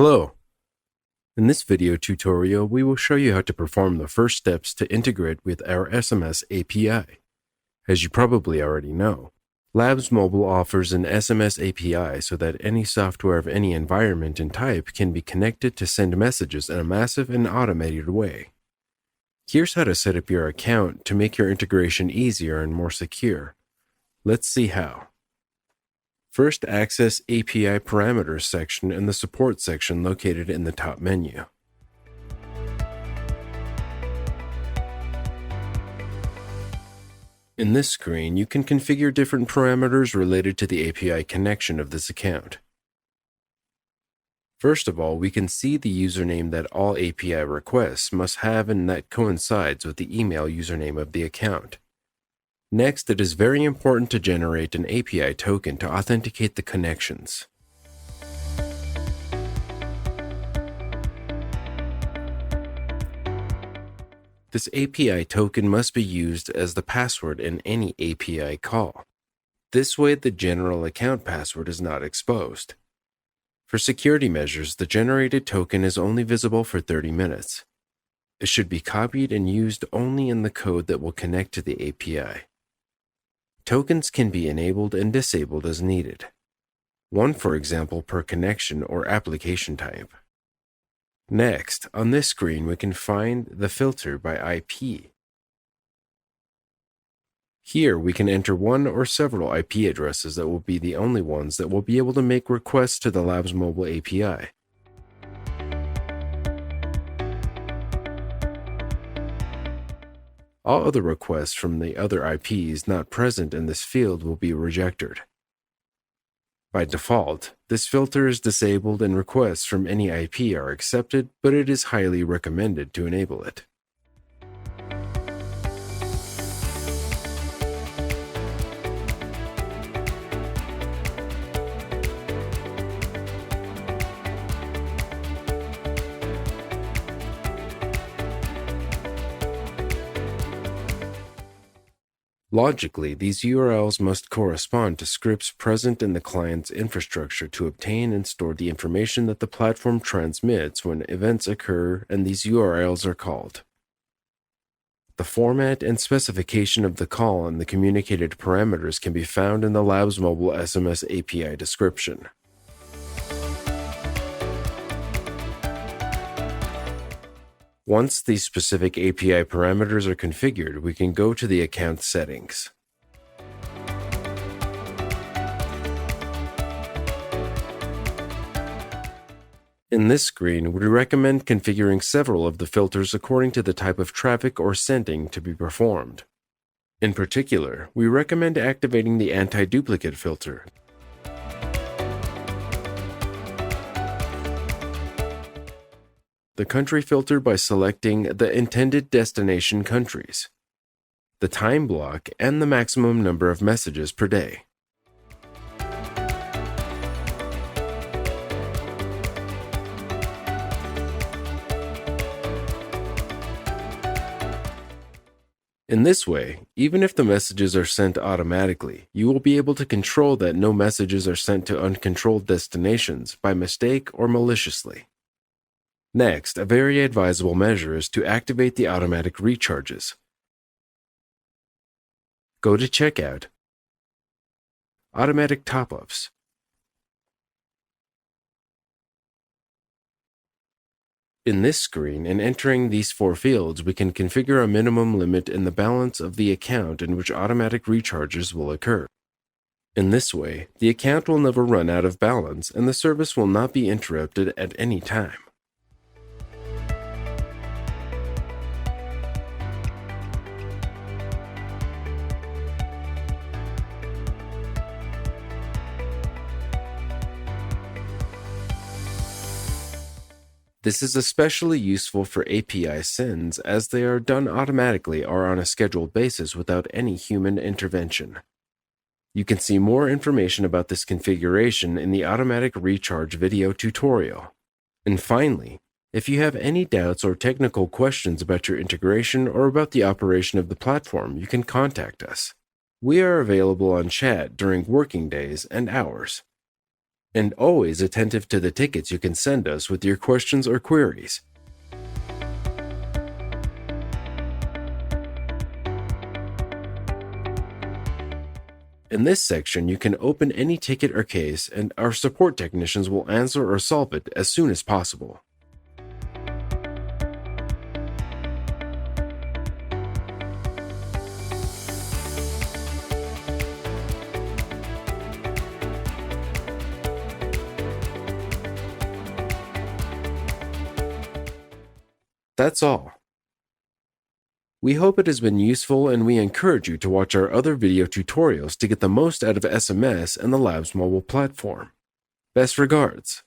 Hello. In this video tutorial, we will show you how to perform the first steps to integrate with our SMS API. As you probably already know, LabsMobile offers an SMS API so that any software of any environment and type can be connected to send messages in a massive and automated way. Here's how to set up your account to make your integration easier and more secure. Let's see how. First, access API Parameters section in the Support section located in the top menu. In this screen, you can configure different parameters related to the API connection of this account. First of all, we can see the username that all API requests must have and that coincides with the email username of the account. Next, it is very important to generate an API token to authenticate the connections. This API token must be used as the password in any API call. This way, the general account password is not exposed. For security measures, the generated token is only visible for 30 minutes. It should be copied and used only in the code that will connect to the API. Tokens can be enabled and disabled as needed. One, for example, per connection or application type. Next, on this screen, we can find the filter by IP. Here, we can enter one or several IP addresses that will be the only ones that will be able to make requests to the LabsMobile API. All other requests from the other IPs not present in this field will be rejected. By default, this filter is disabled and requests from any IP are accepted, but it is highly recommended to enable it. Logically, these URLs must correspond to scripts present in the client's infrastructure to obtain and store the information that the platform transmits when events occur, and these URLs are called. The format and specification of the call and the communicated parameters can be found in the LabsMobile SMS API description. Once these specific API parameters are configured, we can go to the account settings. In this screen, we recommend configuring several of the filters according to the type of traffic or sending to be performed. In particular, we recommend activating the anti-duplicate filter, the country filter by selecting the intended destination countries, the time block, and the maximum number of messages per day. In this way, even if the messages are sent automatically, you will be able to control that no messages are sent to uncontrolled destinations by mistake or maliciously. Next, a very advisable measure is to activate the automatic recharges. Go to Checkout, Automatic Top-ups. In this screen, in entering these 4 fields, we can configure a minimum limit in the balance of the account in which automatic recharges will occur. In this way, the account will never run out of balance and the service will not be interrupted at any time. This is especially useful for API sends as they are done automatically or on a scheduled basis without any human intervention. You can see more information about this configuration in the automatic recharge video tutorial. And finally, if you have any doubts or technical questions about your integration or about the operation of the platform, you can contact us. We are available on chat during working days and hours. and always attentive to the tickets you can send us with your questions or queries. In this section, you can open any ticket or case, and our support technicians will answer or solve it as soon as possible. That's all. We hope it has been useful, and we encourage you to watch our other video tutorials to get the most out of SMS and the LabsMobile platform. Best regards.